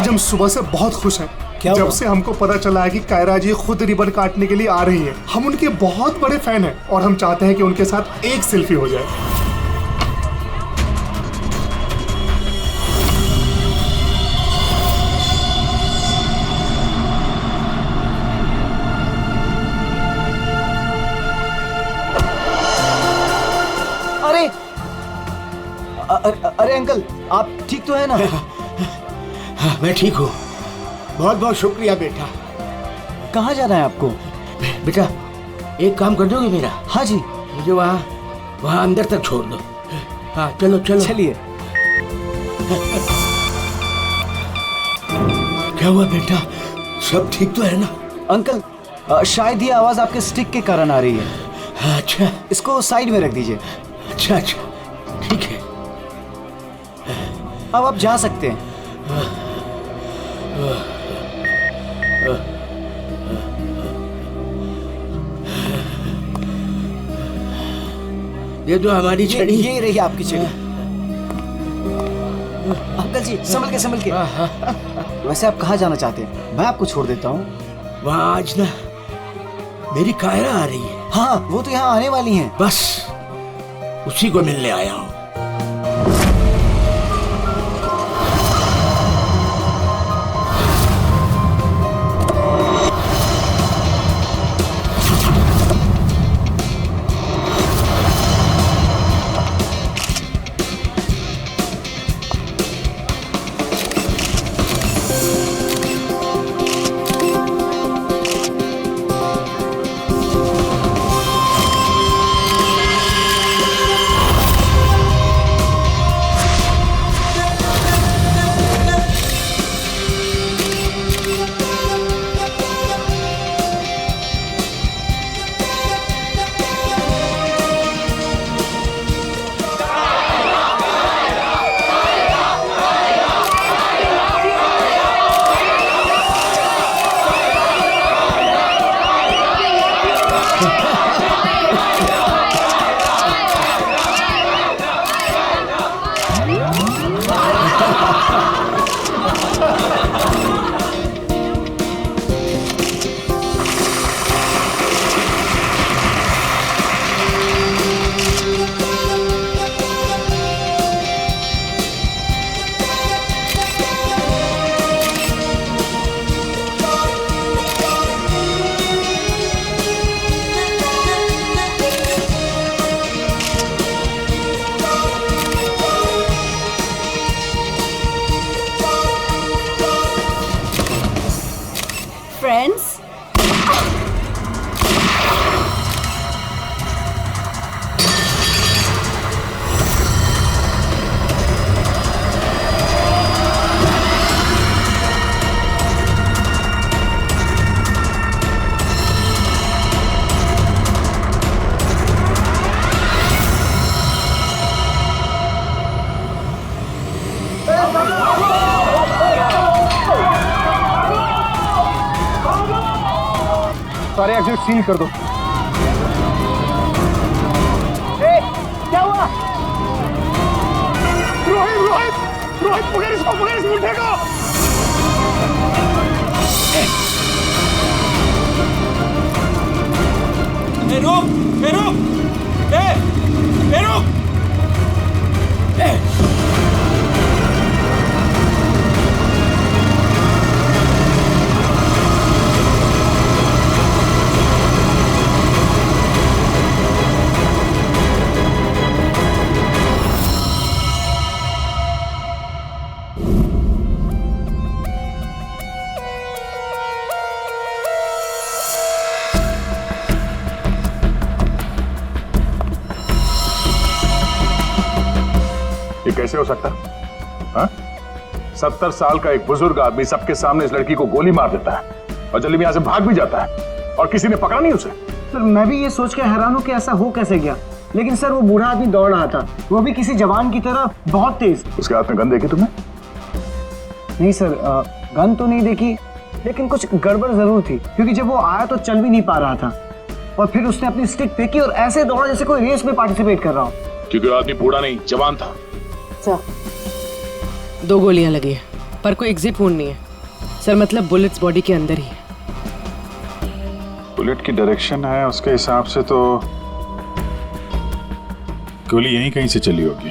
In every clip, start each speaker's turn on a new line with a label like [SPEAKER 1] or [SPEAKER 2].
[SPEAKER 1] आज हम सुबह से बहुत खुश हैं। जब से हमको पता चला है कि कायरा जी खुद रिबन काटने के लिए आ रही हैं। हम उनके बहुत बड़े फैन हैं और हम चाहते हैं कि उनके साथ एक सेल्फी हो जाए।
[SPEAKER 2] अरे अंकल, आप ठीक तो है ना?
[SPEAKER 3] हाँ, मैं ठीक हूँ। बहुत बहुत शुक्रिया बेटा।
[SPEAKER 2] कहाँ जाना है आपको?
[SPEAKER 3] बेटा एक काम कर दोगे मेरा?
[SPEAKER 2] हाँ जी।
[SPEAKER 3] मुझे वहाँ अंदर तक छोड़ दो। हाँ चलो चलो।
[SPEAKER 2] चलिए।
[SPEAKER 3] क्या हुआ बेटा, सब ठीक तो है ना?
[SPEAKER 2] अंकल शायद ये आवाज आपके स्टिक के कारण आ रही है।
[SPEAKER 3] अच्छा,
[SPEAKER 2] इसको साइड में रख दीजिए।
[SPEAKER 3] अच्छा अच्छा ठीक है।
[SPEAKER 2] अब आप जा सकते हैं।
[SPEAKER 3] ये तो हमारी छड़ी।
[SPEAKER 2] ये रही आपकी छड़ी। अंकल जी संभल के। वैसे आप कहाँ जाना चाहते हैं? मैं आपको छोड़ देता हूँ।
[SPEAKER 3] वहाँ आज ना मेरी कायरा आ रही है।
[SPEAKER 2] हाँ वो तो यहाँ आने वाली हैं।
[SPEAKER 3] बस उसी को मिलने आया हूँ।
[SPEAKER 4] Friends,
[SPEAKER 1] सारे एग्जिट सील कर दो।
[SPEAKER 2] क्या हुआ?
[SPEAKER 1] रोहित पकड़ इसको उठेगा।
[SPEAKER 5] रुक।
[SPEAKER 6] ये कैसे हो सकता? हाँ? 70 साल का एक बुजुर्ग आदमी सबके सामने इस लड़की को गोली मार देता है और जल्दी में यहां से भाग भी जाता है और किसी ने पकड़ा नहीं उसे।
[SPEAKER 7] सर मैं भी ये सोच के हैरान हूं कि ऐसा हो कैसे गया, लेकिन सर वो बूढ़ा आदमी दौड़ रहा था, वो भी किसी जवान की तरह बहुत तेज।
[SPEAKER 6] उसके हाथ में गन देखी तुमने?
[SPEAKER 7] नहीं सर, गन तो नहीं देखी, लेकिन कुछ गड़बड़ जरूर थी, क्योंकि जब वो आया तो चल भी नहीं पा रहा था और फिर उसने अपनी स्टिक फेंकी और ऐसे दौड़ा जैसे कोई रेस में पार्टिसिपेट कर रहा हो।
[SPEAKER 6] क्योंकि वो आदमी बूढ़ा नहीं जवान था।
[SPEAKER 4] सर 2 गोलियां लगी है।
[SPEAKER 5] पर कोई एग्जिट वुंड नहीं है सर, मतलब बुलेट्स बॉडी के अंदर ही है।
[SPEAKER 6] बुलेट की डायरेक्शन है उसके हिसाब से तो गोली यहीं कहीं से चली होगी,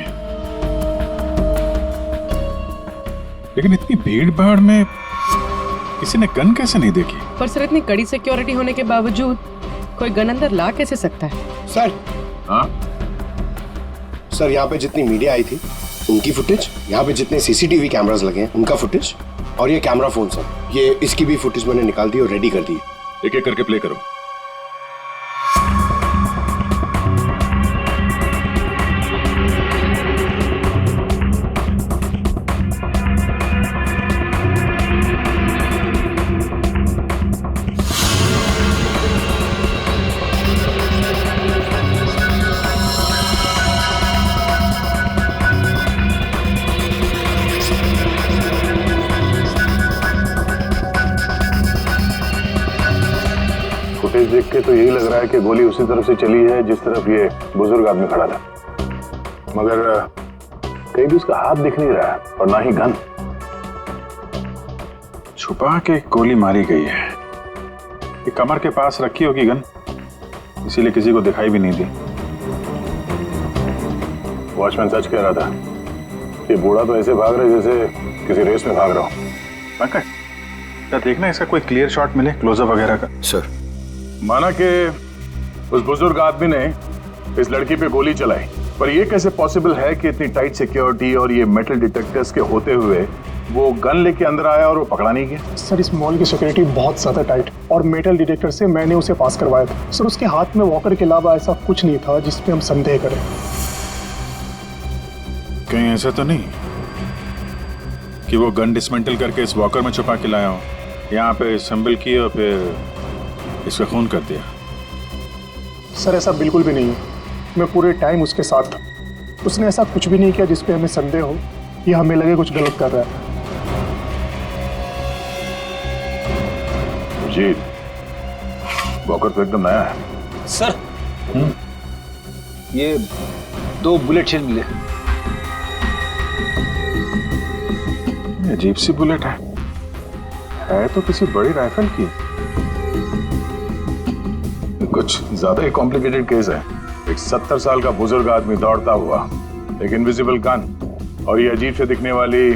[SPEAKER 6] लेकिन इतनी भीड़ भाड़ में किसी ने गन कैसे नहीं देखी?
[SPEAKER 5] पर सर इतनी कड़ी सिक्योरिटी होने के बावजूद कोई गन अंदर ला कैसे सकता है?
[SPEAKER 8] सर
[SPEAKER 6] हाँ
[SPEAKER 8] सर, यहाँ पे जितनी मीडिया आई थी उनकी फुटेज, यहाँ पे जितने सीसीटीवी कैमरास लगे हैं उनका फुटेज, और ये कैमरा फोन सर, ये इसकी भी फुटेज मैंने निकाल दी और रेडी कर दी।
[SPEAKER 6] एक एक करके प्ले करो। फुटेज देख के तो यही लग रहा है कि गोली उसी तरफ से चली है जिस तरफ ये बुजुर्ग आदमी खड़ा था, मगर कहीं भी उसका हाथ दिख नहीं रहा है और ना ही गन। छुपा के गोली मारी गई है, ये कमर के पास रखी होगी गन, इसीलिए किसी को दिखाई भी नहीं दी। वॉचमैन सच कह रहा था, ये बूढ़ा तो ऐसे भाग रहा है जैसे किसी रेस में भाग रहा हो। क्या देखना इसका कोई क्लियर शॉट मिले, क्लोजअप वगैरह का?
[SPEAKER 8] सर
[SPEAKER 6] माना कि उस बुजुर्ग आदमी ने इस लड़की पे गोली चलाई, पर यह कैसे पॉसिबल है कि इतनी टाइट सिक्योरिटी और ये मेटल डिटेक्टर्स के होते हुए वो गन लेके अंदर आया और वो पकड़ा नहीं गया?
[SPEAKER 1] सर इस मॉल की सिक्योरिटी बहुत ज्यादा टाइट और मेटल डिटेक्टर से मैंने उसे पास करवाया था सर। उसके हाथ में वॉकर के अलावा ऐसा कुछ नहीं था जिसपे हम संदेह करें।
[SPEAKER 6] कहीं ऐसा तो नहीं कि वो गन डिसमेंटल करके इस वॉकर में छुपा के लाया हो, यहाँ पे असेंबल की और फिर इसका खून कर दिया?
[SPEAKER 1] सर ऐसा बिल्कुल भी नहीं है, मैं पूरे टाइम उसके साथ था। उसने ऐसा कुछ भी नहीं किया जिसपे हमें संदेह हो या हमें लगे कुछ गलत कर रहा है।
[SPEAKER 6] जी वॉकर तो एकदम नया है
[SPEAKER 2] सर ये 2 बुलेट शेल मिले।
[SPEAKER 6] अजीब सी बुलेट है तो किसी बड़ी राइफल की। कुछ ज्यादा ही कॉम्प्लिकेटेड केस है। एक 70 साल का बुजुर्ग आदमी दौड़ता हुआ, एक इनविजिबल गन और ये अजीब से दिखने वाली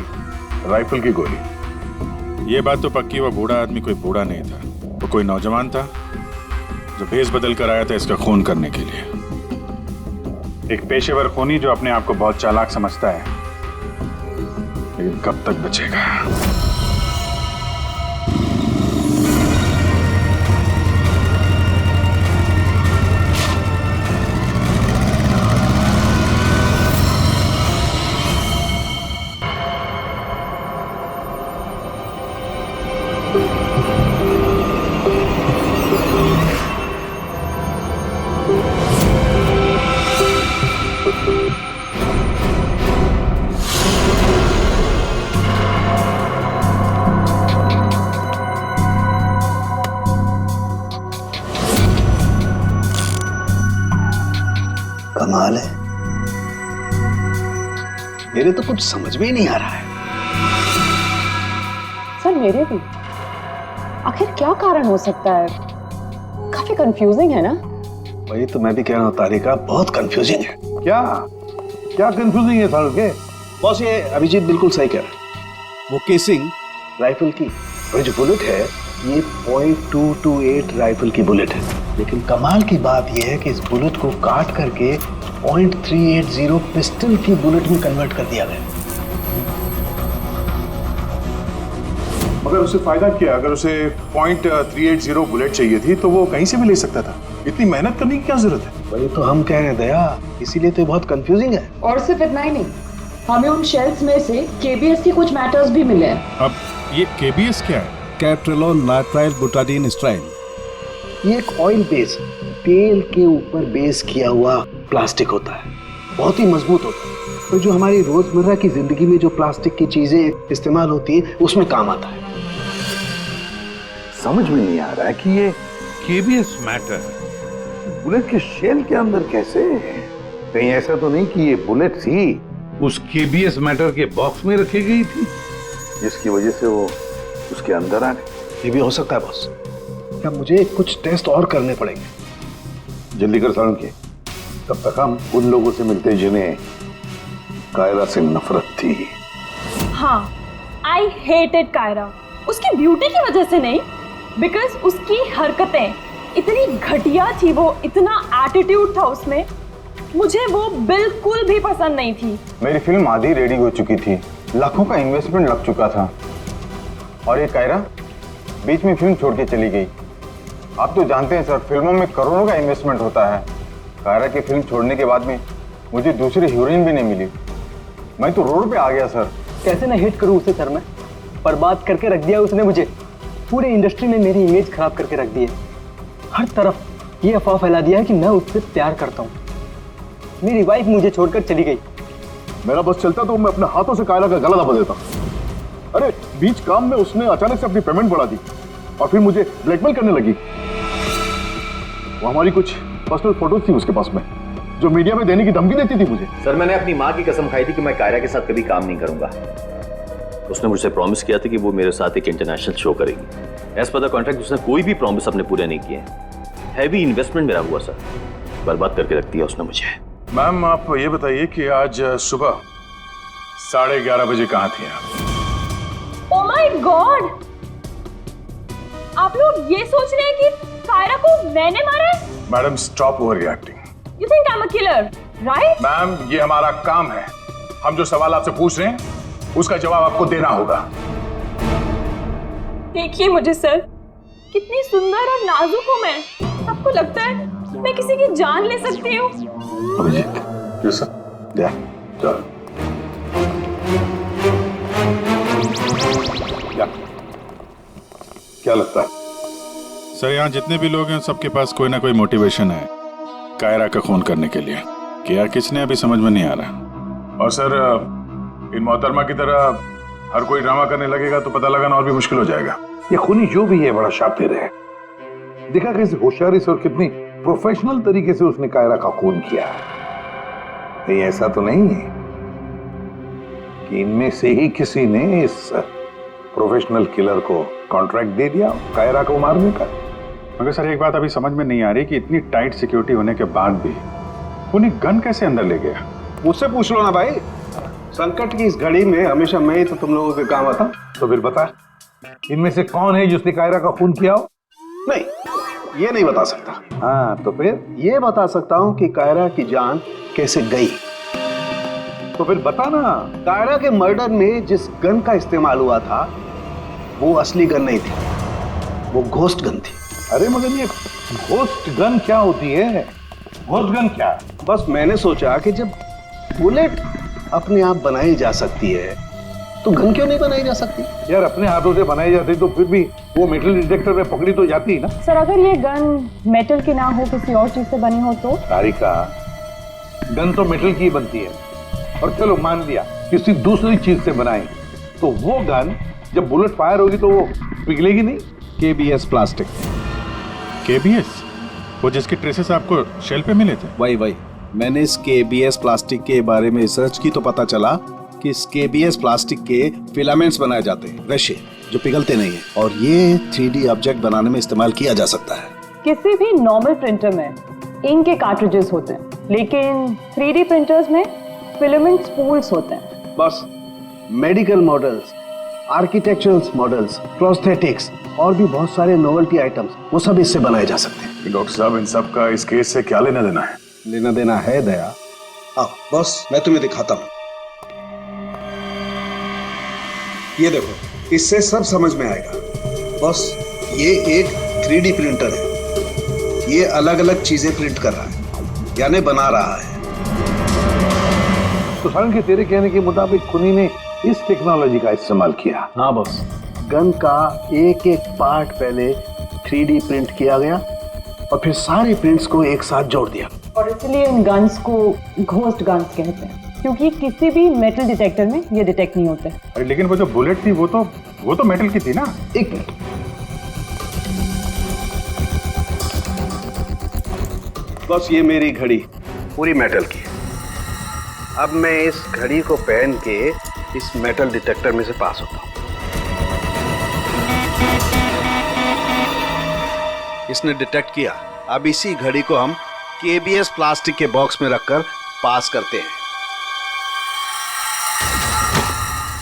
[SPEAKER 6] राइफल की गोली। ये बात तो पक्की, वो बूढ़ा आदमी कोई बूढ़ा नहीं था, वो कोई नौजवान था जो भेस बदल कर आया था इसका खून करने के लिए। एक पेशेवर खूनी जो अपने आप को बहुत चालाक समझता है, लेकिन कब तक बचेगा?
[SPEAKER 8] कमाल है, मेरे तो कुछ समझ में ही नहीं आ रहा है।
[SPEAKER 4] सर मेरे भी। आखिर क्या कारण हो सकता है? काफी कंफ्यूजिंग है ना?
[SPEAKER 8] वही तो मैं भी कह रहा हूँ तारिका, बहुत कंफ्यूजिंग है।
[SPEAKER 3] क्या कंफ्यूजिंग है सारुण के?
[SPEAKER 8] बॉस ये अभिजीत बिल्कुल सही कह रहा है। वो केसिंग राइफल की और जो बुलेट है ये .228 राइफल की बुलेट है, लेकिन कमाल की बात यह है कि इस बुलेट को काट करके .380 पिस्टल की बुलेट में कन्वर्ट कर दिया गया।
[SPEAKER 6] मगर उसे फायदा क्या? अगर उसे .380 बुलेट चाहिए थी तो वो कहीं से भी ले सकता था। इतनी मेहनत करने की क्या जरूरत है?
[SPEAKER 8] वही तो हम कह रहे हैं दया, इसीलिए तो बहुत कंफ्यूजिंग है।
[SPEAKER 4] और सिर्फ इतना ही नहीं, हमें उन शेल्स में से केबीएस के कुछ मैटर्स भी मिले हैं।
[SPEAKER 6] अब ये केबीएस क्या है?
[SPEAKER 9] कैट्रेलोन नाइट्राइल बुटाडीन स्ट्राइन।
[SPEAKER 8] ये एक ऑयल बेस, तेल के ऊपर बेस किया हुआ प्लास्टिक होता है, बहुत ही मजबूत होता है, तो जो हमारी रोजमर्रा की जिंदगी में जो प्लास्टिक की चीजें इस्तेमाल होती हैं उसमें काम आता है।
[SPEAKER 10] समझ में नहीं आ रहा है कि ये केबीएस मैटर बुलेट के शेल के अंदर कैसे? कहीं ऐसा तो नहीं कि ये बुलेट ही उस केबीएस मैटर के बॉक्स में रखी गई थी? जिसकी वजह से वो उसके अंदर आ गई।
[SPEAKER 8] ये भी हो सकता है बॉस। क्या मुझे कुछ टेस्ट और करने पड़ेंगे?
[SPEAKER 10] जल्दी कर सारुण के, तब तक हम उन लोगों से मिलते जिन्हें कायरा से नफरत थी।
[SPEAKER 11] हाँ, आई हेटेड कायरा। उसकी ब्यूटी की वजह से नहीं, बिकॉज उसकी हरकतें इतनी घटिया थी, वो इतना एटीट्यूड था उसमें, मुझे वो बिल्कुल भी पसंद नहीं थी।
[SPEAKER 12] मेरी फिल्म आधी रेडी हो चुकी थी, लाखों का इन्वेस्टमेंट लग चुका था, और ये कायरा बीच में फिल्म छोड़ के चली गई। आप तो जानते हैं सर, फिल्मों में करोड़ों का इन्वेस्टमेंट होता है। कायरा की फिल्म छोड़ने के बाद में मुझे दूसरी हीरोइन भी नहीं मिली। मैं तो रोड पे आ गया सर।
[SPEAKER 7] कैसे ना हिट करूं उसे सर मैं? बर्बाद करके रख दिया उसने मुझे। पूरे इंडस्ट्री में मेरी इमेज खराब करके रख दी है। हर तरफ ये अफवाह फैला दिया है कि मैं उससे प्यार करता हूँ। मेरी वाइफ मुझे छोड़कर चली गई।
[SPEAKER 10] मेरा बस चलता तो मैं अपने हाथों से कायरा का गला दबा देता। अरे बीच काम में उसने अचानक से अपनी पेमेंट बढ़ा दी और फिर मुझे ब्लैकमेल करने लगी। वो हमारी कुछ पर्सनल फोटोज थी उसके पास में, जो मीडिया में देने की धमकी देती थी मुझे।
[SPEAKER 13] सर, मैंने अपनी माँ की कसम खाई थी कि मैं कायरा के साथ कभी काम नहीं करूंगा। उसने मुझसे प्रॉमिस किया था कि वो मेरे साथ एक इंटरनेशनल शो करेगी। एज पर द कॉन्ट्रैक्ट उसने कोई भी प्रॉमिस अपने पूरे नहीं किए। हैवी इन्वेस्टमेंट मेरा हुआ सर, बर्बाद करके रख दिया उसने मुझे।
[SPEAKER 6] मैम आप ये बताइए कि आज सुबह 11:30 बजे कहाँ थे आप?
[SPEAKER 11] ओह माय गॉड, आप लोग ये सोच रहे हैं कि कायरा को मैंने मारा है?
[SPEAKER 6] Madam stop over reacting.
[SPEAKER 11] You think I'm a killer, right?
[SPEAKER 6] Ma'am ये हमारा काम है, हम जो सवाल आपसे पूछ रहे हैं उसका जवाब आपको देना होगा।
[SPEAKER 11] देखिए मुझे सर, कितनी सुंदर और नाजुक हूँ मैं। आपको लगता है मैं किसी की जान ले सकती हूँ?
[SPEAKER 10] अभिजीत, चल क्या लगता है
[SPEAKER 9] सर, यहाँ जितने भी लोग हैं सबके पास कोई ना कोई मोटिवेशन है कायरा का खून करने के लिए। क्या किसने अभी समझ में नहीं आ रहा।
[SPEAKER 6] और सर इन मोहतरमा की तरह हर कोई ड्रामा करने लगेगा तो पता लगाना और भी मुश्किल हो जाएगा।
[SPEAKER 10] ये खूनी जो भी है बड़ा शातिर है। देखा कैसे होशियारी से और कितनी प्रोफेशनल तरीके से उसने कायरा का खून किया। नहीं ऐसा तो नहीं है कि इनमें से ही किसी ने इस प्रोफेशनल किलर को कॉन्ट्रैक्ट दे दिया कायरा को मारने का।
[SPEAKER 9] मगर सर एक बात अभी समझ में नहीं आ रही कि इतनी टाइट सिक्योरिटी होने के बाद भी उन्हें गन कैसे अंदर ले गया।
[SPEAKER 8] मुझसे पूछ लो ना भाई, संकट की इस घड़ी में हमेशा मैं ही तो तुम लोगों के काम आता।
[SPEAKER 10] तो फिर बता, इनमें से कौन है जिसने कायरा का खून किया हो?
[SPEAKER 8] नहीं, ये नहीं बता सकता। हाँ तो फिर ये बता सकता हूँ कि कायरा की जान कैसे गई।
[SPEAKER 10] तो फिर बता ना।
[SPEAKER 8] कायरा के मर्डर में जिस गन का इस्तेमाल हुआ था वो असली गन नहीं थी, वो घोस्ट गन थी।
[SPEAKER 10] अरे मगर ये घोस्ट गन क्या होती है? घोस्ट गन क्या?
[SPEAKER 8] बस मैंने सोचा कि जब बुलेट अपने आप बनाई जा सकती है तो गन क्यों नहीं बनाई जा सकती?
[SPEAKER 10] यार अपने हाथों से बनाई जाती तो फिर भी वो मेटल डिटेक्टर में पकड़ी तो जाती ना।
[SPEAKER 4] सर अगर ये गन मेटल की ना हो, किसी और चीज से बनी हो तो?
[SPEAKER 10] तारिका, गन तो मेटल की बनती है, और चलो मान लिया किसी दूसरी चीज से बनाई तो वो गन जब बुलेट फायर होगी तो वो पिघलेगी नहीं।
[SPEAKER 9] KBS plastic. KBS वो जिसके ट्रेसेस आपको शेल पे मिले थे?
[SPEAKER 8] वही मैंने इस KBS प्लास्टिक के बारे में रिसर्च की तो पता चला कि इस KBS प्लास्टिक के फिलामेंट्स बनाए जाते हैं, रेशे जो पिघलते नहीं है, और ये 3D ऑब्जेक्ट बनाने में इस्तेमाल किया जा सकता है।
[SPEAKER 4] किसी भी नॉर्मल प्रिंटर में इंक के कार्ट्रिजेस होते हैं, लेकिन 3D प्रिंटर्स में फिलामेंट स्पूल्स होते हैं।
[SPEAKER 8] बस medical models, architectural models, prosthetics और भी बहुत सारे नोवेल्टी आइटम्स वो सब इससे बनाए जा सकते हैं।
[SPEAKER 6] डॉक्टर साहब इन सब का इस केस से क्या लेना देना है?
[SPEAKER 8] लेना देना है दया। आओ बॉस, मैं तुम्हें दिखाता हूँ। ये देखो, इससे सब समझ में आएगा। बॉस ये एक 3D प्रिंटर है, ये अलग अलग चीजें प्रिंट कर रहा है, यानी बना रहा है।
[SPEAKER 10] तो सारण के तेरे कहने के मुताबिक खुनी ने इस टेक्नोलॉजी का इस्तेमाल किया?
[SPEAKER 8] हाँ बॉस, गन का एक एक पार्ट पहले 3D प्रिंट किया गया और फिर सारे प्रिंट्स को एक साथ जोड़ दिया।
[SPEAKER 4] और इसलिए इन गन्स को घोस्ट गन्स कहते हैं, क्योंकि किसी भी मेटल डिटेक्टर में ये डिटेक्ट नहीं होते।
[SPEAKER 9] अरे लेकिन वो जो बुलेट थी वो तो मेटल की थी ना।
[SPEAKER 8] एक मिनट, बस ये मेरी घड़ी पूरी मेटल की है। अब मैं इस घड़ी को पहन के इस मेटल डिटेक्टर में से पास होता हूँ। इसने डिटेक्ट किया। अब इसी घड़ी को हम केबीएस प्लास्टिक के बॉक्स में रखकर पास करते हैं।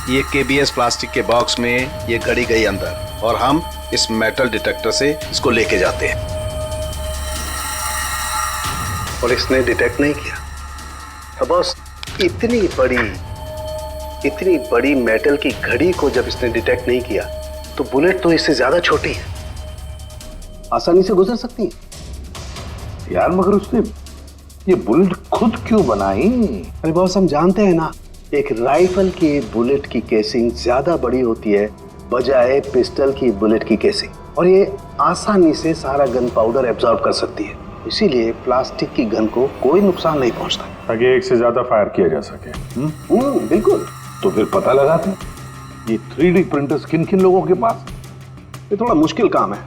[SPEAKER 8] ये केबीएस प्लास्टिक के बॉक्स में ये घड़ी गई अंदर और हम इस मेटल डिटेक्टर से इसको लेके जाते हैं और इसने डिटेक्ट नहीं किया। अब बॉस, इतनी बड़ी मेटल की घड़ी को जब इसने डिटेक्ट नहीं किया तो बुलेट तो इससे ज्यादा छोटी है, आसानी से गुजर सकती है।
[SPEAKER 10] यार मगर उसने ये बुलेट खुद क्यों बनाई?
[SPEAKER 8] अरे बॉस, हम जानते हैं ना, एक राइफल की बुलेट की केसिंग ज्यादा बड़ी होती है बजाय पिस्टल की बुलेट की केसिंग, और ये आसानी से सारा गन पाउडर एब्जॉर्ब कर सकती है। इसीलिए प्लास्टिक की गन को कोई नुकसान नहीं पहुंचता,
[SPEAKER 6] ताकि एक से ज्यादा फायर किया जा सके।
[SPEAKER 10] बिल्कुल। तो फिर पता लगाते हैं ये 3D प्रिंटर्स किन किन लोगों के पास।
[SPEAKER 8] ये थोड़ा मुश्किल काम है।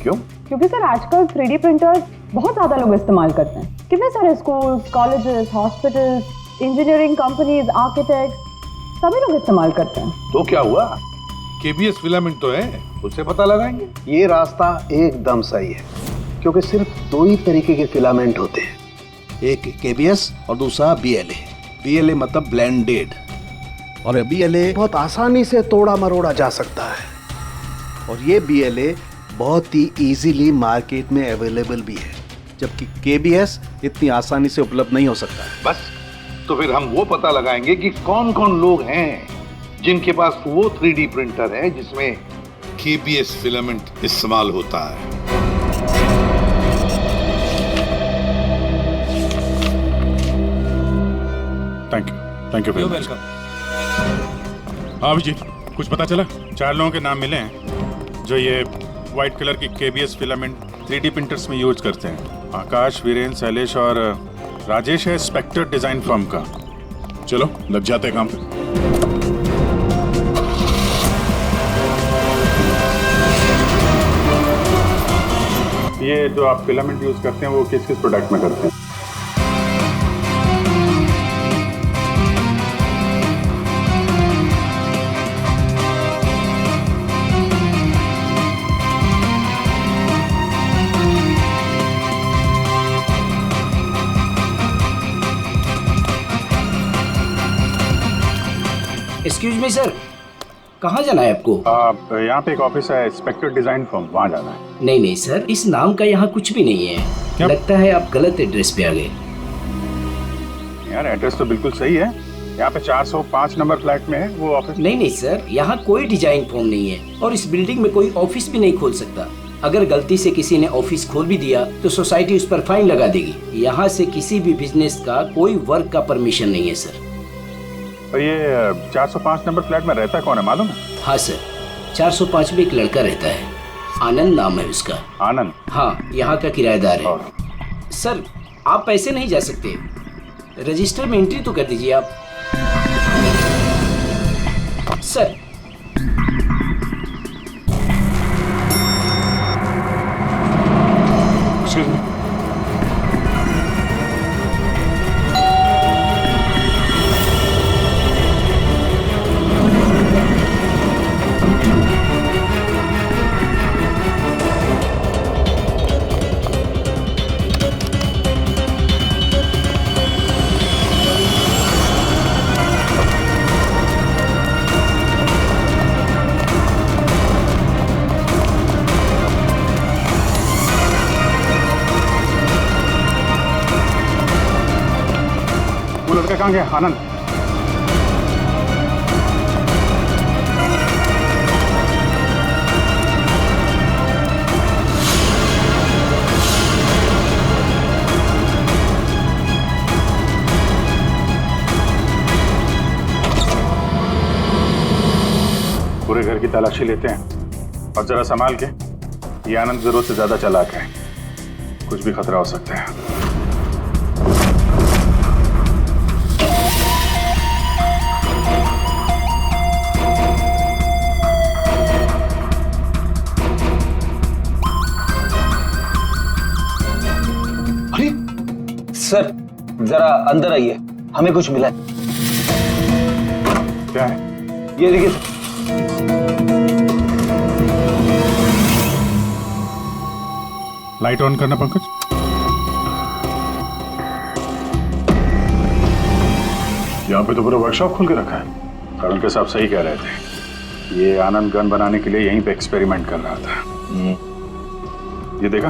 [SPEAKER 10] क्यों?
[SPEAKER 4] क्योंकि सर आजकल 3D प्रिंटर्स बहुत ज्यादा लोग इस्तेमाल करते हैं। कितने सारे schools, colleges, hospitals, engineering companies, architect सभी लोग इस्तेमाल करते हैं।
[SPEAKER 10] तो क्या हुआ? केबीएस फिलामेंट तो है, उससे पता लगाएंगे।
[SPEAKER 8] ये रास्ता एकदम सही है, क्योंकि सिर्फ दो ही तरीके के फिलामेंट होते हैं, एक केबीएस और दूसरा बीएलए। बीएलए मतलब ब्लेंडेड, और बीएलए बहुत आसानी से तोड़ा मरोड़ा जा सकता है, और ये बीएलए बहुत ही इजीली मार्केट में अवेलेबल भी है, जबकि केबीएस इतनी आसानी से उपलब्ध नहीं हो सकता है।
[SPEAKER 10] बस, तो फिर हम वो पता लगाएंगे कि कौन कौन लोग हैं जिनके पास वो 3D प्रिंटर है जिसमें
[SPEAKER 14] केबीएस फिलामेंट इस्तेमाल होता है।
[SPEAKER 9] Thank you welcome. हाँ अभिजीत, कुछ पता चला? 4 लोगों के नाम मिले हैं जो ये व्हाइट कलर की केबीएस फिलामेंट 3D प्रिंटर्स में यूज करते हैं। आकाश, वीरेन, शैलेश और राजेश है स्पेक्टर डिजाइन फर्म का। चलो लग जाते हैं काम पे। ये जो आप फिलामेंट यूज करते हैं वो किस किस प्रोडक्ट में करते हैं?
[SPEAKER 3] एक्सक्यूज मी सर, कहाँ जाना है आपको?
[SPEAKER 9] यहाँ पे एक ऑफिस है स्पेक्टर डिजाइन फर्म, वहाँ जाना है।
[SPEAKER 3] नहीं सर, इस नाम का यहाँ कुछ भी नहीं है। क्या? लगता है आप गलत एड्रेस पे आ गए।
[SPEAKER 9] यार एड्रेस तो बिल्कुल सही है, यहाँ पे 405 नंबर फ्लैट में है वो ऑफिस।
[SPEAKER 3] नहीं सर, यहाँ कोई डिजाइन फर्म नहीं है और इस बिल्डिंग में कोई ऑफिस भी नहीं खोल सकता। अगर गलती से किसी ने ऑफिस खोल भी दिया तो सोसाइटी उस पर फाइन लगा देगी। यहाँ से किसी भी बिजनेस का कोई वर्क का परमिशन नहीं है सर।
[SPEAKER 9] और ये 405 नंबर फ्लैट में रहता कौन है मालूम है?
[SPEAKER 3] हाँ सर, 405 में एक लड़का रहता है, आनंद नाम है उसका।
[SPEAKER 9] आनंद?
[SPEAKER 3] हाँ, यहाँ का किराएदार है। सर आप ऐसे नहीं जा सकते, रजिस्टर में एंट्री तो कर दीजिए आप। सर
[SPEAKER 9] कहाँ गया आनंद? पूरे घर की तलाशी लेते हैं और जरा संभाल के। ये आनंद जरूरत से ज्यादा चालाक है, कुछ भी खतरा हो सकता है।
[SPEAKER 7] सर जरा अंदर आइए, हमें कुछ मिला है।
[SPEAKER 9] क्या है?
[SPEAKER 7] ये देखिए।
[SPEAKER 9] लाइट ऑन करना पंकज।
[SPEAKER 6] यहाँ पे तो पूरा वर्कशॉप खोल के रखा है। करुण के साहब सही कह रहे थे, ये आनंद गन बनाने के लिए यहीं पे एक्सपेरिमेंट कर रहा था। ये देखा,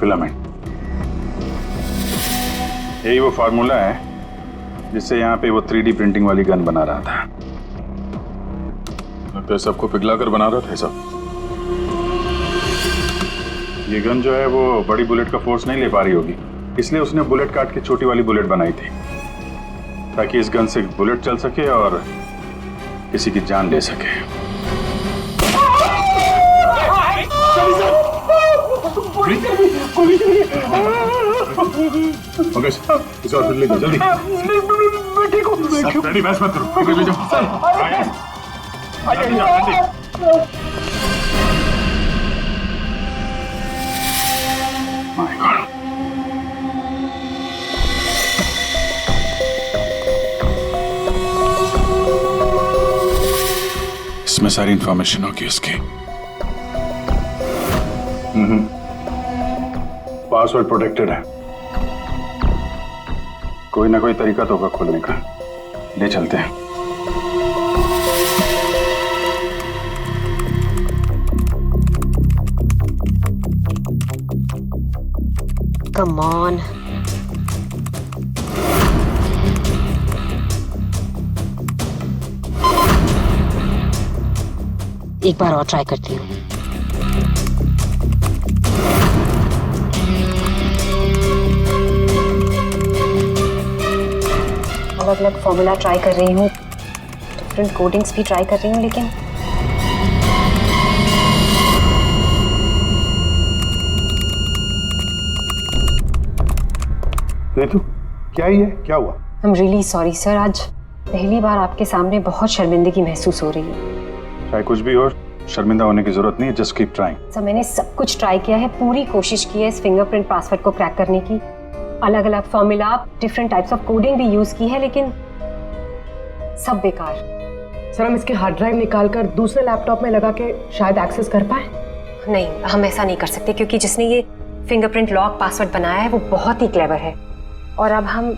[SPEAKER 6] फिलामेंट, यही वो फार्मूला है जिससे यहाँ पे वो 3D प्रिंटिंग वाली गन बना रहा था। लगता है सबको पिघला कर बना रहा था सब। ये गन जो है वो बड़ी बुलेट का फोर्स नहीं ले पा रही होगी, इसलिए उसने बुलेट काट के छोटी वाली बुलेट बनाई थी, ताकि इस गन से बुलेट चल सके और किसी की जान ले सके। इसे हॉस्पिटल ले जाओ जल्दी। डैडी बहस मत करो, ले जाओ। My God. इसमें सारी इंफॉर्मेशन होगी उसकी। पासवर्ड प्रोटेक्टेड है, कोई ना कोई तरीका तो होगा खोलने का। ले चलते हैं।
[SPEAKER 15] Come on. एक बार और ट्राई करती हूँ। अलग अलग फॉर्मूला ट्राई कर रही हूँ, डिफरेंट कोडिंग्स भी ट्राई कर रही हूँ, लेकिन
[SPEAKER 10] रितु, क्या ही है, क्या हुआ?
[SPEAKER 15] I'm really sorry सर, आज पहली बार आपके सामने बहुत शर्मिंदगी महसूस हो रही है।
[SPEAKER 6] चाहे कुछ भी हो, शर्मिंदा होने की जरूरत नहीं है, जस्ट कीप ट्राइंग।
[SPEAKER 15] सर मैंने सब कुछ ट्राई किया है, पूरी कोशिश की है इस फिंगरप्रिंट पासवर्ड को क्रैक करने की, अलग अलग formula, different types of coding भी यूज की है, लेकिन सब बेकार।
[SPEAKER 5] सर हम इसके हार्ड ड्राइव निकाल कर दूसरे लैपटॉप में लगा के शायद एक्सेस कर पाए।
[SPEAKER 15] नहीं, हम ऐसा नहीं कर सकते, क्योंकि जिसने ये फिंगरप्रिंट लॉक पासवर्ड बनाया है वो बहुत ही क्लेवर है। और अब हम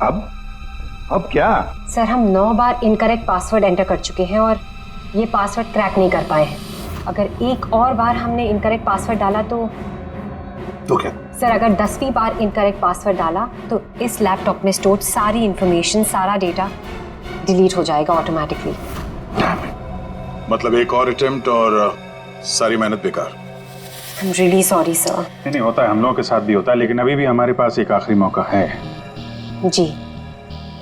[SPEAKER 10] अब क्या?
[SPEAKER 15] सर हम 9 बार इनकरेक्ट पासवर्ड एंटर कर चुके हैं और ये पासवर्ड क्रैक नहीं कर पाए हैं। अगर एक और बार हमने इनकरेक्ट पासवर्ड डाला तो
[SPEAKER 10] क्या?
[SPEAKER 15] सर अगर 10वीं बार इनकरेक्ट पासवर्ड डाला तो इस लैपटॉप में स्टोर्ड सारी इंफॉर्मेशन, सारा डेटा डिलीट हो जाएगा ऑटोमेटिकली।
[SPEAKER 6] मतलब एक और अटेम्प्ट और सारी मेहनत बेकार।
[SPEAKER 15] I'm really sorry sir.
[SPEAKER 6] नहीं होता है, हम लोगों के साथ भी होता है, लेकिन अभी भी हमारे पास एक आखिरी मौका है।
[SPEAKER 15] जी,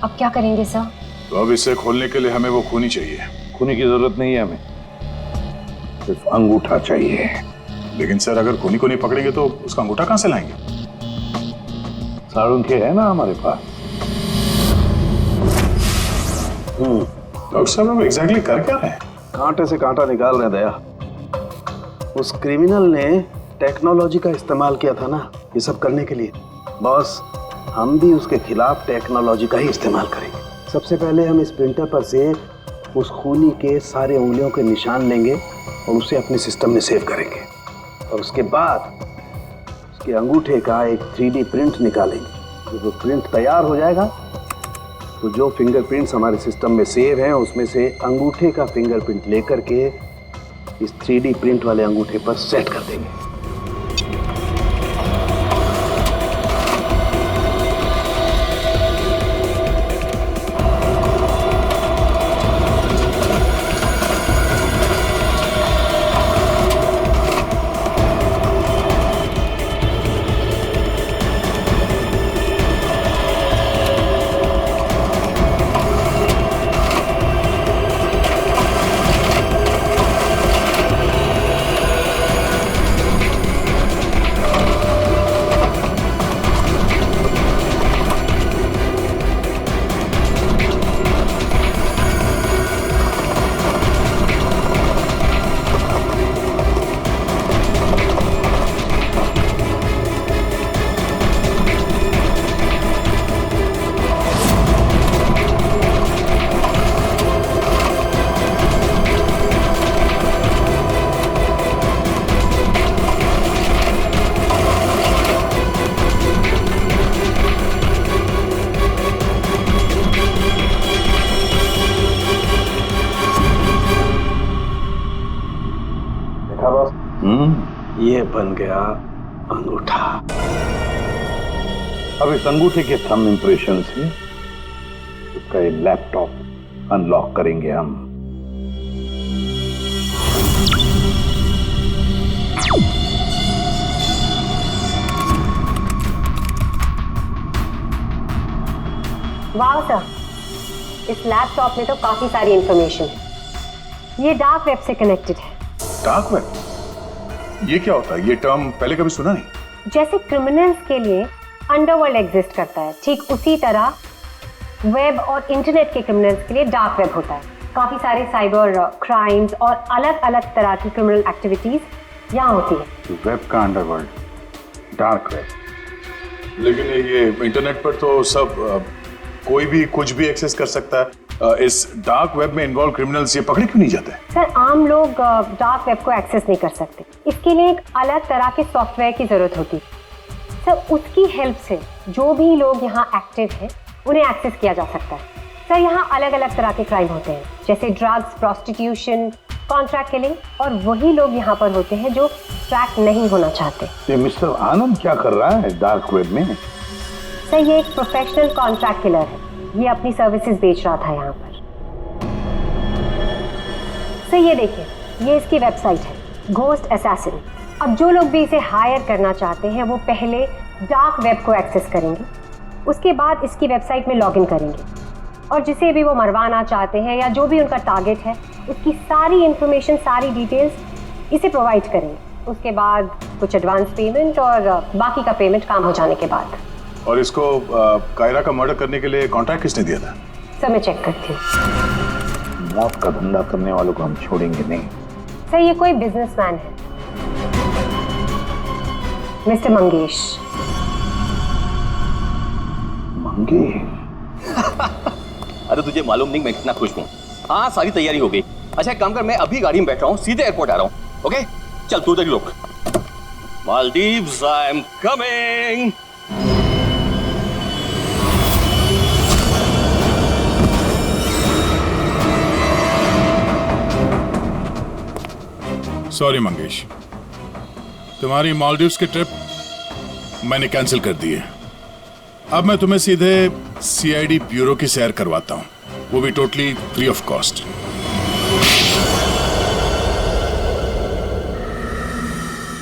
[SPEAKER 15] अब क्या करेंगे सर?
[SPEAKER 6] तो अब इसे खोलने के लिए हमें वो खूनी चाहिए।
[SPEAKER 10] खूनी की जरूरत नहीं है हमें, सिर्फ अंगूठा चाहिए।
[SPEAKER 6] लेकिन सर अगर खूनी को नहीं पकड़ेंगे तो उसका अंगूठा कहां से लाएंगे?
[SPEAKER 10] साड़ुंखे है ना हमारे पास।
[SPEAKER 6] डॉक्टर साहब हम एग्जैक्टली कर क्या रहे हैं?
[SPEAKER 8] कांटे से कांटा निकाल रहे दया। उस क्रिमिनल ने टेक्नोलॉजी का इस्तेमाल किया था ना ये सब करने के लिए। बॉस, हम भी उसके खिलाफ टेक्नोलॉजी का ही इस्तेमाल करेंगे। सबसे पहले हम इस प्रिंटर पर से उस खूनी के सारे उंगलियों के निशान लेंगे और उसे अपने सिस्टम में सेव करेंगे, और उसके बाद उसके अंगूठे का एक 3D प्रिंट निकालेंगे। जब वो प्रिंट तैयार हो जाएगा तो जो फिंगरप्रिंट्स हमारे सिस्टम में सेव हैं उसमें से अंगूठे का फिंगरप्रिंट लेकर के इस 3D प्रिंट वाले अंगूठे पर सेट कर देंगे। ये बन गया अंगूठा। अब इस अंगूठे के थंब इंप्रेशन से उसका ये लैपटॉप अनलॉक करेंगे हम।
[SPEAKER 15] वाह सर, इस लैपटॉप में तो काफी सारी इंफॉर्मेशन है। ये डार्क वेब से कनेक्टेड है।
[SPEAKER 6] Dark web? ये क्या होता है? ये टर्म पहले कभी सुना नहीं।
[SPEAKER 15] जैसे क्रिमिनल्स के लिए अंडरवर्ल्ड एग्जिस्ट करता है, ठीक उसी तरह वेब और इंटरनेट के क्रिमिनल्स के लिए डार्क वेब होता है। काफी सारे साइबर क्राइम्स और अलग अलग तरह की क्रिमिनल एक्टिविटीज यहाँ होती है।
[SPEAKER 6] वेब का अंडरवर्ल्ड, डार्क वेब। लेकिन ये इंटरनेट पर तो सब कोई भी कुछ भी एक्सेस कर सकता है। इस डार्क वेब में इन्वॉल्व क्रिमिनल्स ये पकड़े क्यों नहीं जाते?
[SPEAKER 15] सर, आम लोग डार्क वेब को एक्सेस नहीं कर सकते। इसके लिए एक अलग तरह के सॉफ्टवेयर की जरूरत होती है। सर, उसकी हेल्प से जो भी लोग यहाँ एक्टिव हैं उन्हें एक्सेस किया जा सकता है। सर, यहाँ अलग अलग तरह के क्राइम होते हैं, जैसे ड्रग्स, प्रोस्टिट्यूशन, कॉन्ट्रैक्ट किलिंग, और वही लोग यहाँ पर होते हैं जो ट्रैक नहीं होना चाहते।
[SPEAKER 8] ये मिस्टर आनंद क्या कर रहा है डार्क वेब में?
[SPEAKER 15] सर, ये एक प्रोफेशनल कॉन्ट्रैक्ट किलर है। ये अपनी सर्विसेज बेच रहा था यहाँ पर। सर, ये देखिए, ये इसकी वेबसाइट है, घोस्ट असैसिन। अब जो लोग भी इसे हायर करना चाहते हैं वो पहले डार्क वेब को एक्सेस करेंगे, उसके बाद इसकी वेबसाइट में लॉगिन करेंगे, और जिसे भी वो मरवाना चाहते हैं या जो भी उनका टारगेट है उसकी सारी इंफॉर्मेशन, सारी डिटेल्स इसे प्रोवाइड करेंगे। उसके बाद कुछ एडवांस पेमेंट और बाकी का पेमेंट काम हो जाने के बाद।
[SPEAKER 6] और इसको कायरा का मर्डर करने के लिए कॉन्ट्रैक्ट किसने दिया था?
[SPEAKER 15] सर, मैं चेक करती हूँ।
[SPEAKER 8] मौत का धंधा करने वालों को हम छोड़ेंगे नहीं।
[SPEAKER 15] सर, ये कोई बिजनेसमैन है, मिस्टर मंगेश।
[SPEAKER 13] अरे तुझे मालूम नहीं मैं कितना खुश हूँ। हाँ, सारी तैयारी हो गई। अच्छा, एक काम कर, मैं अभी गाड़ी में बैठ रहा हूँ, सीधे एयरपोर्ट आ रहा हूँ। ओके, चल तू उधर रुक। Maldives, I am coming.
[SPEAKER 9] Sorry Mangesh, तुम्हारी मालदीव्स की ट्रिप मैंने कैंसिल कर दी है। अब मैं तुम्हें सीधे सीआईडी ब्यूरो की सैर करवाता हूँ, वो भी टोटली फ्री ऑफ कॉस्ट।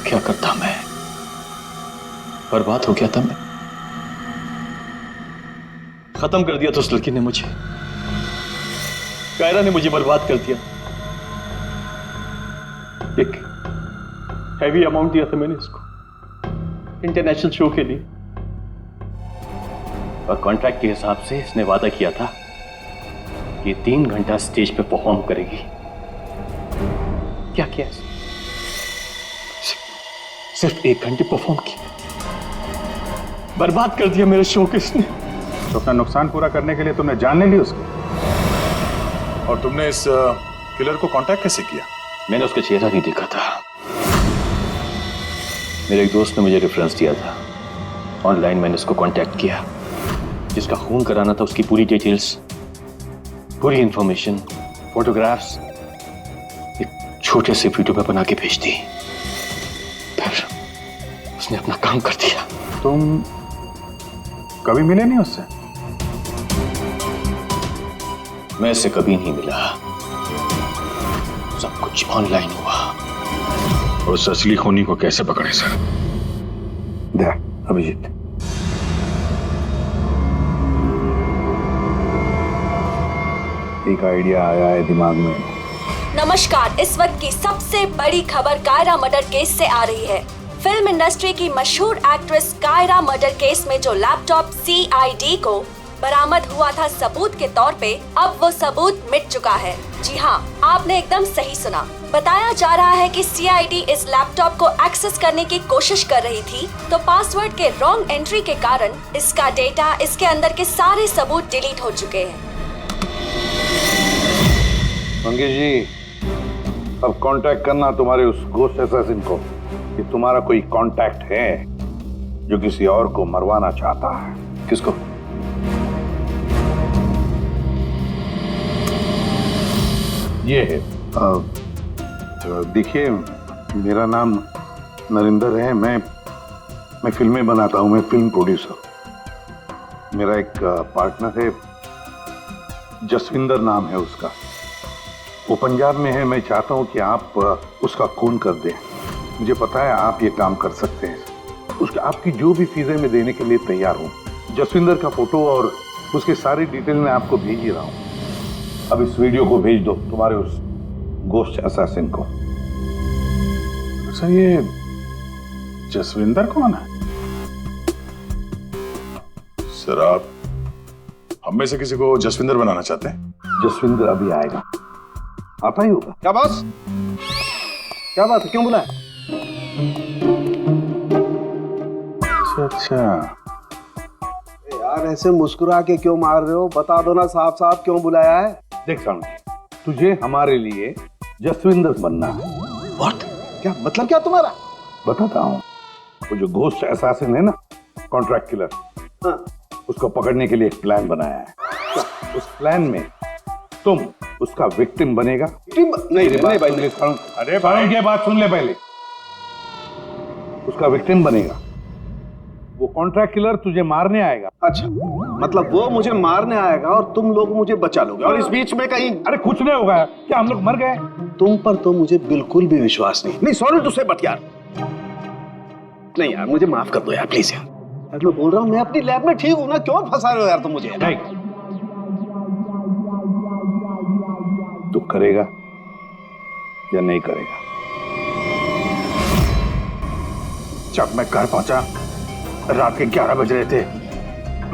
[SPEAKER 13] क्या करता मैं? बर्बाद हो गया था मैं। खत्म कर दिया था उस लड़की ने मुझे। कायरा ने मुझे बर्बाद कर दिया। एक हैवी अमाउंट दिया था मैंने इसको इंटरनेशनल शो के लिए, और कॉन्ट्रैक्ट के हिसाब से इसने वादा किया था कि 3 घंटा स्टेज पे परफॉर्म करेगी। क्या किया? सिर्फ 1 घंटे परफॉर्म किया, बर्बाद कर दिया मेरे शो को इसने।
[SPEAKER 6] तो अपना नुकसान पूरा करने के लिए तुमने जान नहीं ली उसको, और तुमने इस किलर को कांटेक्ट कैसे किया?
[SPEAKER 13] मैंने उसका चेहरा नहीं देखा था। मेरे एक दोस्त ने मुझे रेफरेंस दिया था। ऑनलाइन मैंने उसको कांटेक्ट किया। जिसका खून कराना था उसकी पूरी डिटेल्स, पूरी इंफॉर्मेशन, फोटोग्राफ्स एक छोटे से वीडियो में बना के भेज दी। फिर उसने अपना काम कर दिया।
[SPEAKER 6] तुम कभी मिले नहीं उससे?
[SPEAKER 13] मैं इससे कभी नहीं मिला। सब कुछ ऑनलाइन हुआ।
[SPEAKER 6] और उस असली खूनी को कैसे पकड़े सर?
[SPEAKER 8] अभिजीत, एक आइडिया आया है दिमाग में।
[SPEAKER 16] नमस्कार, इस वक्त की सबसे बड़ी खबर कायरा मर्डर केस से आ रही है। फिल्म इंडस्ट्री की मशहूर एक्ट्रेस कायरा मर्डर केस में जो लैपटॉप सीआईडी को बरामद हुआ था सबूत के तौर पे, अब वो सबूत मिट चुका है। जी हाँ, आपने एकदम सही सुना। बताया जा रहा है कि सीआईडी इस लैपटॉप को एक्सेस करने की कोशिश कर रही थी, तो पासवर्ड के रॉन्ग एंट्री के कारण इसका डेटा, इसके अंदर के सारे सबूत डिलीट हो चुके हैं।
[SPEAKER 8] मंगेश जी, अब कांटेक्ट करना तुम्हारे उस घोस्ट असैसिन को कि तुम्हारा कोई कांटेक्ट है जो किसी और को मरवाना चाहता है।
[SPEAKER 13] किसको?
[SPEAKER 8] ये है, देखिए, मेरा नाम
[SPEAKER 10] नरिंदर है, मैं फिल्में बनाता हूँ, मैं फिल्म प्रोड्यूसर। मेरा एक पार्टनर है, जसविंदर नाम है उसका, वो पंजाब में है। मैं चाहता हूँ कि आप उसका खून कर दें। मुझे पता है आप ये काम कर सकते हैं। उसका आपकी जो भी फीसें मैं देने के लिए तैयार हूँ। जसविंदर का फोटो और उसके सारी डिटेल मैं आपको भेज ही रहा हूँ। अब इस वीडियो को भेज दो तुम्हारे उस गोश्त असैसिन को।
[SPEAKER 9] सर ये जसविंदर कौन है? सर आप हम में से किसी को जसविंदर बनाना चाहते हैं?
[SPEAKER 10] जसविंदर अभी आएगा, आता ही होगा।
[SPEAKER 8] क्या बॉस, क्या बात है, क्यों बुलाया?
[SPEAKER 9] अच्छा
[SPEAKER 8] यार ऐसे मुस्कुरा के क्यों मार रहे हो? बता दो ना साफ साफ क्यों बुलाया है।
[SPEAKER 10] देख साउंड, तुझे हमारे लिए जसविंदर बनना है।
[SPEAKER 8] What? क्या मतलब क्या तुम्हारा?
[SPEAKER 10] बताता हूँ। वो जो घोस्ट असैसिन है ना, कॉन्ट्रैक्ट किलर,
[SPEAKER 8] हाँ।
[SPEAKER 10] उसको पकड़ने के लिए एक प्लान बनाया है। उस प्लान में तुम उसका विक्टिम बनेगा।
[SPEAKER 8] नहीं भाई,
[SPEAKER 10] अरे भाई ये बात सुन ले पहले। उसका विक्टिम बनेगा, वो कॉन्ट्रैक्ट किलर तुझे मारने आएगा।
[SPEAKER 8] अच्छा, मतलब वो मुझे मारने आएगा और तुम लोग मुझे बचा लोगे, और इस बीच में कहीं
[SPEAKER 10] अरे कुछ नहीं होगा। क्या हम लोग मर गए?
[SPEAKER 8] तुम पर तो मुझे बिल्कुल भी विश्वास नहीं। सॉरी टू से, बट यार नहीं यार, मुझे माफ कर दो यार, प्लीज यार। मैं बोल रहा हूँ मैं अपनी लैब में ठीक हूँ ना, क्यों फंसा रहे हो यार तुम मुझे?
[SPEAKER 10] नहीं, तू करेगा या नहीं करेगा?
[SPEAKER 9] जब मैं घर पहुंचा रात के 11 बज रहे थे,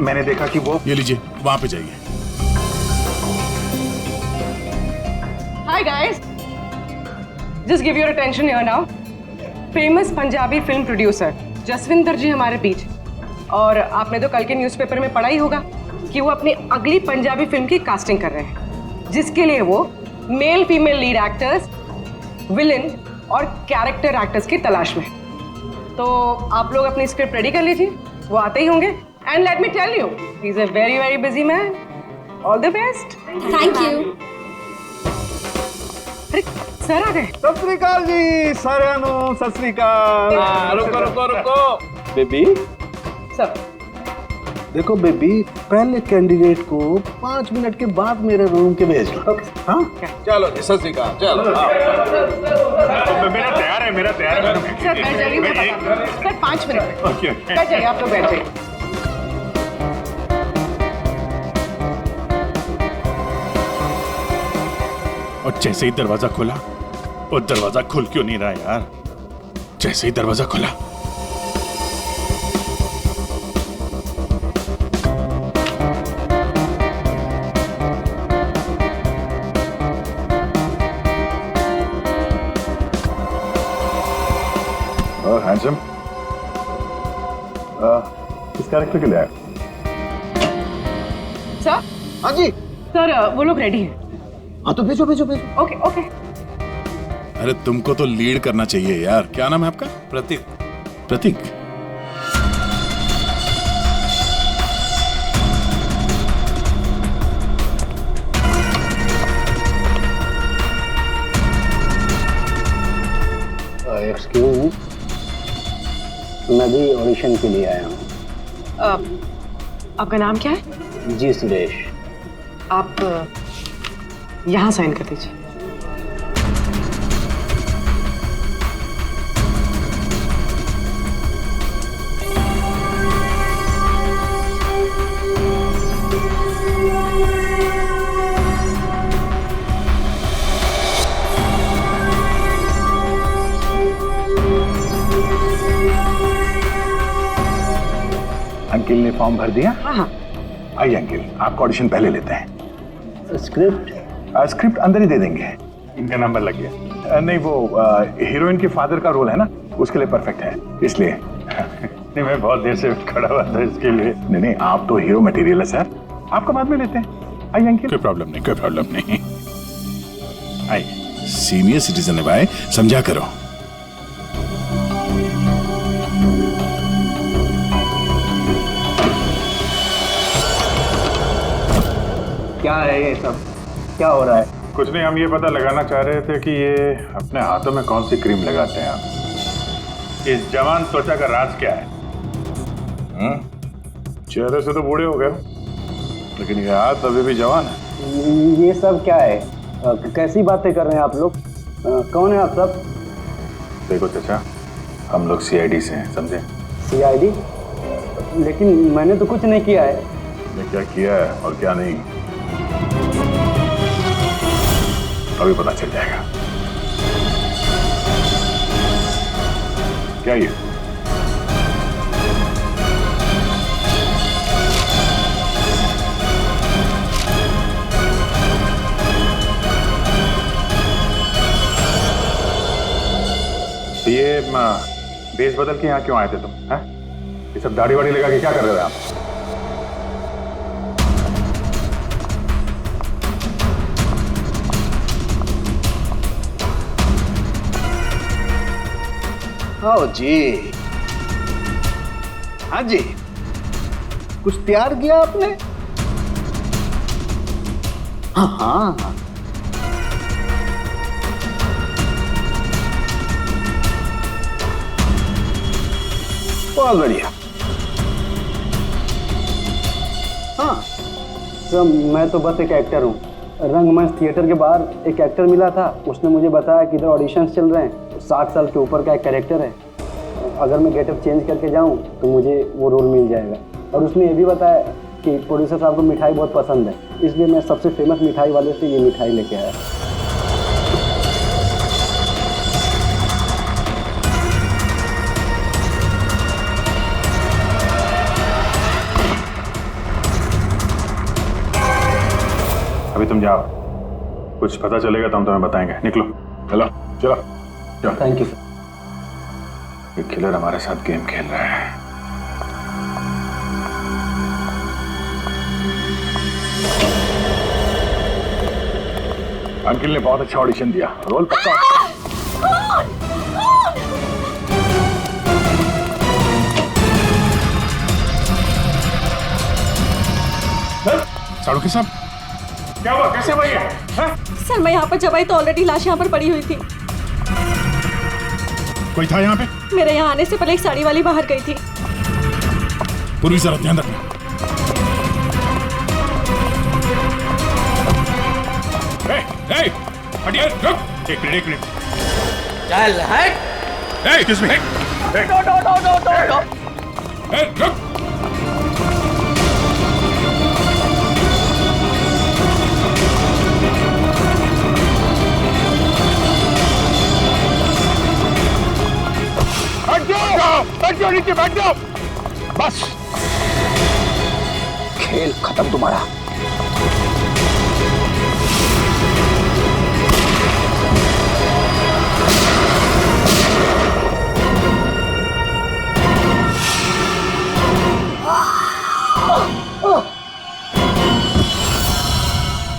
[SPEAKER 9] मैंने देखा कि वो ये लीजिए वहां पे जाइए।
[SPEAKER 5] Hi guys, just give your attention here now. Famous Punjabi film producer Jaswinder ji हमारे बीच। और आपने तो कल के न्यूज़पेपर में पढ़ा ही होगा कि वो अपनी अगली पंजाबी फिल्म की कास्टिंग कर रहे हैं, जिसके लिए वो male female lead actors, villain और कैरेक्टर एक्टर्स की तलाश में। तो आप लोग अपनी स्क्रिप्ट रेडी कर लीजिए, वो आते ही होंगे। And let me tell you, he is a very very busy man. All the best.
[SPEAKER 16] Thank you.
[SPEAKER 5] अरे सर आ गए।
[SPEAKER 8] सत श्री अकाल जी साਰਿਆਂ ਨੂੰ, सत श्री अकाल। रुको बेबी।
[SPEAKER 5] सर
[SPEAKER 8] देखो बेबी, पहले कैंडिडेट को 5 मिनट के बाद मेरे रूम के भेज लो। हाँ चलो जी, सत श्री अकाल। चलो
[SPEAKER 9] मेरा तैयार है, मेरा तैयार है।
[SPEAKER 5] सर बैठ जाइए, मैं बताता हूँ। सर 5 मिनट बैठ जाइए, आप लोग बैठ जाइए।
[SPEAKER 9] और जैसे ही दरवाजा खुला, और दरवाजा खुल क्यों नहीं रहा यार? जैसे ही दरवाजा खुला हैंडसम, किस कैरेक्टर के लिए आया?
[SPEAKER 5] सर।
[SPEAKER 8] हाँ जी
[SPEAKER 5] सर, वो लोग रेडी हैं।
[SPEAKER 8] हाँ तो भेजो भेजो भेजो।
[SPEAKER 5] Okay okay.
[SPEAKER 9] अरे तुमको तो लीड करना चाहिए यार। क्या नाम है आपका?
[SPEAKER 14] प्रतीक।
[SPEAKER 9] प्रतीक।
[SPEAKER 8] एक्सक्यूज, मैं भी ऑडिशन के लिए आया हूँ।
[SPEAKER 5] आपका नाम क्या है?
[SPEAKER 8] जी सुरेश।
[SPEAKER 5] आप यहाँ साइन कर दीजिए।
[SPEAKER 10] अंकिल ने फॉर्म भर दिया?
[SPEAKER 5] हाँ।
[SPEAKER 10] आइए अंकिल, आपका ऑडिशन पहले लेते हैं।
[SPEAKER 8] स्क्रिप्ट?
[SPEAKER 10] स्क्रिप्ट अंदर ही दे देंगे। इनका नंबर लग गया। नहीं, वो हीरोइन के फादर का रोल है ना, उसके लिए परफेक्ट है, इसलिए। नहीं, मैं बहुत देर से खड़ा हुआ था इसके लिए। नहीं, आप तो हीरो मटेरियल है सर, आपका बाद में लेते हैं। आइए अंकिल।
[SPEAKER 9] कोई प्रॉब्लम नहीं, कोई प्रॉब्लम नहीं। आइए, सीनियर सिटीजन है भाई, समझा करो।
[SPEAKER 8] क्या है ये सब, क्या हो रहा है?
[SPEAKER 9] कुछ नहीं, हम ये पता लगाना चाह रहे थे कि ये अपने हाथों में कौन सी क्रीम लगाते हैं आप।
[SPEAKER 6] इस जवान त्वचा का राज क्या है? चेहरे से तो बूढ़े हो गए, लेकिन ये हाथ अभी भी जवान है।
[SPEAKER 7] ये सब क्या है? कैसी बातें कर रहे हैं आप लोग? कौन है आप सब?
[SPEAKER 6] देखो चाचा, हम लोग सीआईडी से हैं, समझे?
[SPEAKER 7] सीआईडी? लेकिन मैंने तो कुछ नहीं किया है।
[SPEAKER 6] मैं क्या किया है और क्या नहीं, अभी पता चल जाएगा। क्या ये? ये बेस बदल के यहाँ क्यों आए थे तुम? हैं? ये सब दाढ़ी वाड़ी लगा के क्या कर रहे थे आप?
[SPEAKER 8] आओ जी। हाँ जी, कुछ तैयार किया आपने? हाँ हाँ, बहुत बढ़िया।
[SPEAKER 7] हाँ सर, मैं तो बस एक एक्टर हूँ। रंगमंच थिएटर के बाहर एक एक्टर मिला था, उसने मुझे बताया कि इधर ऑडिशंस चल रहे हैं, 60 साल के ऊपर का एक कैरेक्टर है, अगर मैं गेटअप चेंज करके जाऊँ तो मुझे वो रोल मिल जाएगा। और उसने ये भी बताया कि प्रोड्यूसर साहब को मिठाई बहुत पसंद है, इसलिए मैं सबसे फेमस मिठाई वाले से ये मिठाई लेके आया।
[SPEAKER 6] अभी तुम जाओ, कुछ पता चलेगा तो हम तुम्हें बताएंगे। निकलो, चलो चलो चलो।
[SPEAKER 7] Thank you sir.
[SPEAKER 6] ये किलर हमारे साथ गेम खेल रहा है। अंकिल ने बहुत अच्छा ऑडिशन दिया, रोल पक्का।
[SPEAKER 9] साड़ू के साहब, क्या हुआ? कैसे हुआ ये?
[SPEAKER 11] सर मैं यहाँ पर जब आई तो ऑलरेडी लाश यहाँ पर पड़ी हुई थी।
[SPEAKER 9] कोई था यहाँ पे?
[SPEAKER 11] मेरे यहाँ आने से पहले एक साड़ी वाली बाहर गई थी।
[SPEAKER 9] पूर्वी जरा ध्यान रखना। हटिए, रुक। एक मिनट।
[SPEAKER 3] चल हट।
[SPEAKER 9] Excuse me. रुक।
[SPEAKER 8] बैठ जाओ नीचे, बैठ जाओ। बस, खेल खत्म तुम्हारा।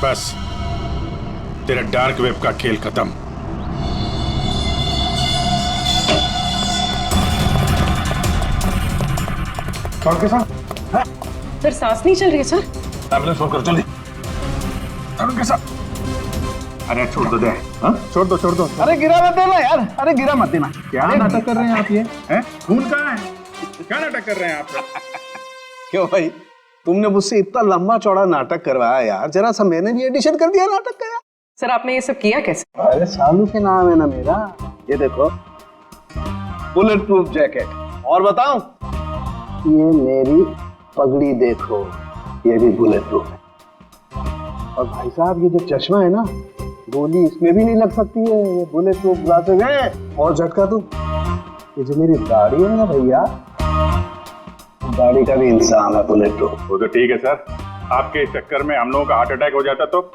[SPEAKER 9] बस, तेरा डार्क वेब का खेल खत्म।
[SPEAKER 6] के साथ
[SPEAKER 5] सर सांस नहीं चल रही है सर।
[SPEAKER 6] एम्बुलेंस फोन करो जल्दी। के साथ। अरे छोड़ दो दे। हाँ? छोड़ दो।
[SPEAKER 8] अरे गिरा मत देना यार, अरे गिरा मत देना।
[SPEAKER 6] क्या नाटक कर रहे हैं आप? ये हैं? खून कहाँ है? क्या नाटक कर रहे हैं आप?
[SPEAKER 8] क्यों भाई, तुमने मुझसे इतना लंबा चौड़ा नाटक करवाया यार, जरा सा मैंने भी एडिशन कर दिया नाटक का यार।
[SPEAKER 5] सर आपने ये सब किया कैसे?
[SPEAKER 8] अरे सालू के नाम है ना मेरा। ये देखो, बुलेट प्रूफ जैकेट। और बताऊं, ये मेरी पगड़ी देखो, ये भी बुलेट प्रूफ है। और भाई साहब, ये जो चश्मा है ना, गोली इसमें भी नहीं लग सकती है, ये बुलेट प्रूफ ग्लासेस है। और झटका तू, ये जो मेरी दाढ़ी है ना भैया, दाढ़ी का भी इंसान है बुलेट प्रूफ।
[SPEAKER 6] वो तो ठीक है सर, आपके चक्कर में हम लोगों का हार्ट अटैक हो जाता तो